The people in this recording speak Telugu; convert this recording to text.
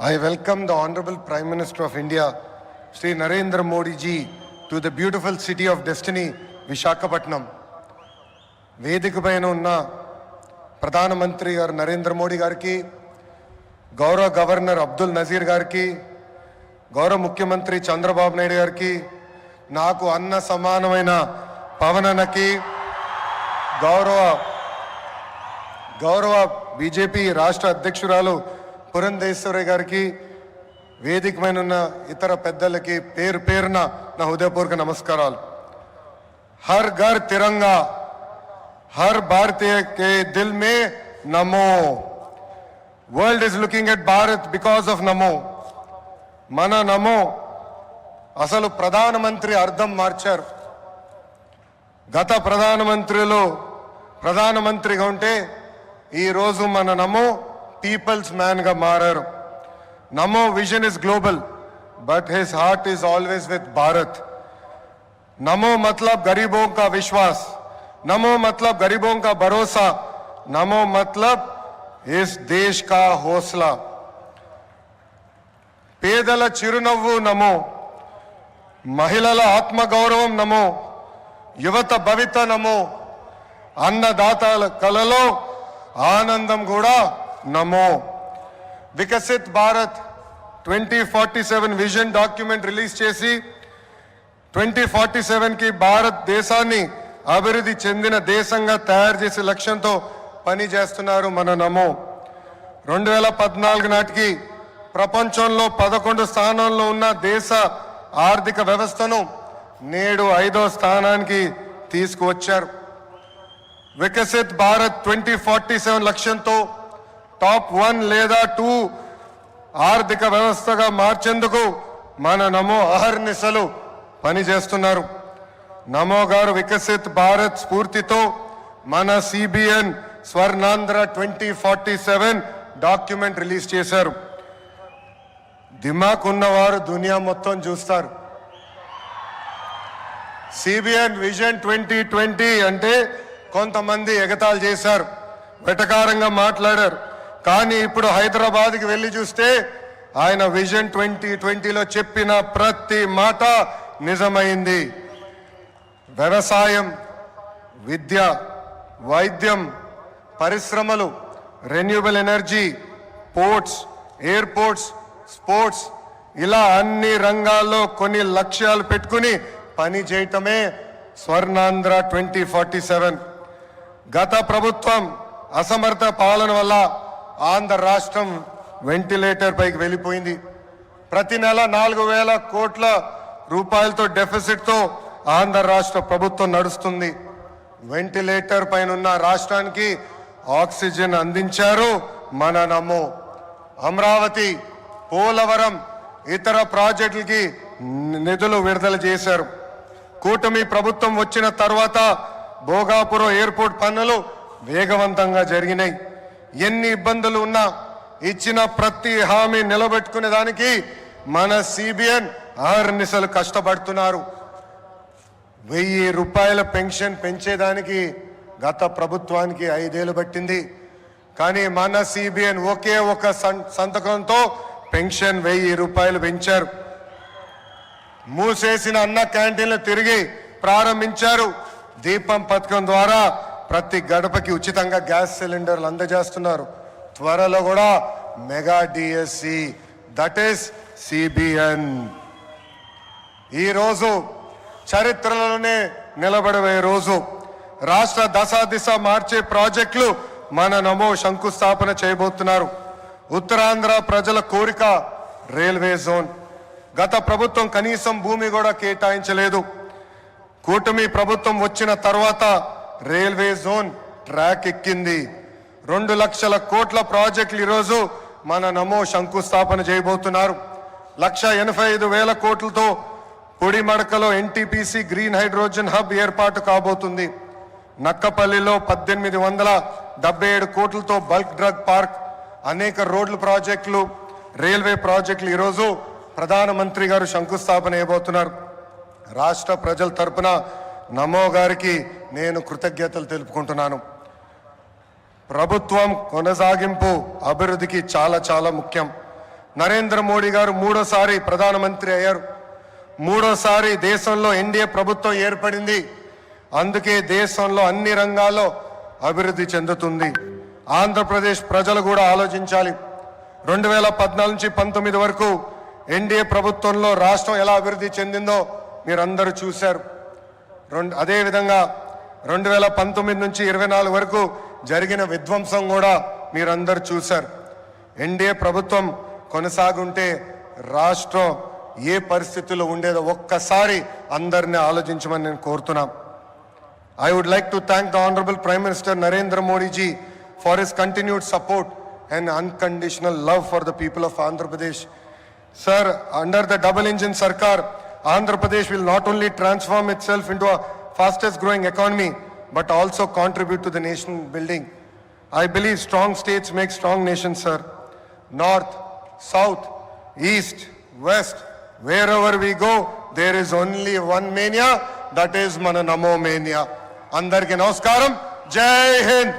I welcome the Honorable Prime Minister of India, Shri Narendra Modi ji, to the beautiful city of destiny, Visakhapatnam. వేదికపైన ఉన్న ప్రధానమంత్రి గారు నరేంద్ర మోడీ గారికి, గౌరవ గవర్నర్ అబ్దుల్ నజీర్ గారికి, గౌరవ ముఖ్యమంత్రి చంద్రబాబు నాయుడు గారికి, నాకు అన్న సమానమైన పవనన్నకి, గౌరవ బీజేపీ రాష్ట్ర అధ్యక్షురాలు పురంధేశ్వరి గారికి, వేదికమైన ఉన్న ఇతర పెద్దలకి పేరు పేరున నా హృదయపూర్వక నమస్కారాలు. హర్ ఘర్ తిరంగా, हर भारतीय के दिल में नमो. World is looking at Bharat because of नमो. మన నమో అసలు ప్రధానమంత్రి అర్థం మార్చారు. గత ప్రధానమంత్రిగా ఉంటే ఈరోజు మన నమో పీపుల్స్ మ్యాన్గా మారారు. నమో vision is global but his heart is always with Bharat. నమో मतलब गरीबों का विश्वास, नमो मतलब गरीबों का भरोसा, नमो मतलब इस देश का हौसला. పేదల చిరునవ్వు నమో, మహిళల ఆత్మగౌరవం నమో, యువత భవిత నమో, అన్నదాతల కలలో ఆనందం కూడా నమో. Viksit Bharat 2047 vision document release చేసి 2047కి భారతదేశాన్ని అభివృద్ధి చెందిన దేశంగా తయారు చేసే లక్ష్యంతో పనిచేస్తున్నారు మన నమో. 2014 నాటికి ప్రపంచంలో 11 స్థానంలో ఉన్న దేశ ఆర్థిక వ్యవస్థను నేడు 5వ స్థానానికి తీసుకువచ్చారు. వికసిత్ భారత్ 2047 లక్ష్యంతో టాప్ 1 లేదా 2 ఆర్థిక వ్యవస్థగా మార్చేందుకు మన నమో అహర్నిశలు పనిచేస్తున్నారు. నమో గారు వికసిత్ భారత్ స్ఫూర్తితో మన సిబిఎన్ స్వర్ణాంధ్ర 2047 డాక్యుమెంట్ రిలీజ్ చేశారు. దిమాక్ ఉన్నవారు దునియా మొత్తం చూస్తారు. సిబిఎన్ విజన్ 2020 అంటే కొంతమంది ఎగతాళి చేశారు, వెటకారంగా మాట్లాడారు. కానీ ఇప్పుడు హైదరాబాద్కి వెళ్ళి చూస్తే ఆయన విజన్ 2020లో చెప్పిన ప్రతి మాట నిజమైంది. వ్యవసాయం, విద్య, వైద్యం, పరిశ్రమలు, renewable energy, ports, airports, sports, ఇలా అన్ని రంగాల్లో కొన్ని లక్ష్యాలు పెట్టుకుని పని చేయటమే స్వర్ణాంధ్ర 2047. గత ప్రభుత్వం అసమర్థ పాలన వల్ల ఆంధ్ర రాష్ట్రం వెంటిలేటర్ పైకి వెళ్ళిపోయింది. ప్రతి నెల 4,000 కోట్ల రూపాయలతో డెఫిసిట్తో ఆంధ్ర రాష్ట్ర ప్రభుత్వం నడుస్తుంది. వెంటిలేటర్ పైన ఉన్న రాష్ట్రానికి ఆక్సిజన్ అందించారు మన నమో. అమరావతి, పోలవరం, ఇతర ప్రాజెక్టులకి నిధులు విడుదల చేశారు. కూటమి ప్రభుత్వం వచ్చిన తర్వాత భోగాపురం ఎయిర్పోర్ట్ పనులు వేగవంతంగా జరిగినాయి. ఎన్ని ఇబ్బందులు ఉన్నా ఇచ్చిన ప్రతి హామీ నిలబెట్టుకునే దానికి మన సిబిఎన్ అహర్నిశలు కష్టపడుతున్నారు. 1,000 రూపాయల పెన్షన్ పెంచేదానికి గత ప్రభుత్వానికి 5 ఏళ్ళు పట్టింది. కానీ మన సిబిఎన్ ఒకే ఒక సంతకంతో పెన్షన్ 1,000 రూపాయలు పెంచారు. మూసేసిన అన్న క్యాంటీన్లు తిరిగి ప్రారంభించారు. దీపం పథకం ద్వారా ప్రతి గడపకి ఉచితంగా గ్యాస్ సిలిండర్లు అందజేస్తున్నారు. త్వరలో కూడా mega DSC, that is CBN. ఈరోజు చరిత్రలోనే నిలబడే రోజు. రాష్ట్ర దశ మార్చే ప్రాజెక్టులు మన నమో శంకుస్థాపన చేయబోతున్నారు. ఉత్తరాంధ్ర ప్రజల కోరిక రైల్వే జోన్. గత ప్రభుత్వం కనీసం భూమి కూడా కేటాయించలేదు. కూటమి ప్రభుత్వం వచ్చిన తర్వాత రైల్వే జోన్ ట్రాక్ ఎక్కింది. 2 లక్షల కోట్ల ప్రాజెక్టులు ఈరోజు మన నమో శంకుస్థాపన చేయబోతున్నారు. 1,85,000 కోట్లతో పొడిమడకలో ఎన్టీపీసీ గ్రీన్ హైడ్రోజన్ హబ్ ఏర్పాటు కాబోతుంది. నక్కపల్లిలో 1,877 కోట్లతో బల్క్ డ్రగ్ పార్క్, అనేక రోడ్ల ప్రాజెక్టులు, రైల్వే ప్రాజెక్టులు ఈరోజు ప్రధానమంత్రి గారు శంకుస్థాపన చేయబోతున్నారు. రాష్ట్ర ప్రజల తరపున నమో గారికి నేను కృతజ్ఞతలు తెలుపుకుంటున్నాను. ప్రభుత్వం కొనసాగింపు అభివృద్ధికి చాలా చాలా ముఖ్యం. నరేంద్ర మోడీ గారు మూడోసారి ప్రధానమంత్రి అయ్యారు. మూడోసారి దేశంలో ఎన్డీఏ ప్రభుత్వం ఏర్పడింది. అందుకే దేశంలో అన్ని రంగాల్లో అభివృద్ధి చెందుతుంది. ఆంధ్రప్రదేశ్ ప్రజలు కూడా ఆలోచించాలి. 2014 నుంచి 19 వరకు ఎన్డీఏ ప్రభుత్వంలో రాష్ట్రం ఎలా అభివృద్ధి చెందిందో మీరందరూ చూశారు. అదేవిధంగా 2019 నుంచి 24 వరకు జరిగిన విధ్వంసం కూడా మీరందరూ చూశారు. ఎన్డీఏ ప్రభుత్వం కొనసాగుంటే రాష్ట్రం ఏ పరిస్థితుల్లో ఉండేదో ఒక్కసారి అందరినీ ఆలోచించమని నేను కోరుతున్నా. I would like to thank the Honorable Prime Minister Narendra Modi ji for his continued support and unconditional love for the people of Andhra Pradesh. Sir, under the double engine Sarkar, Andhra Pradesh will not only transform itself into a fastest growing economy but also contribute to the nation building. I believe strong states make strong nations, sir. North, south, east, west, wherever we go, there is only one mania, that is Mana Namo Mania. Andarki Namaskaram, Jai Hind.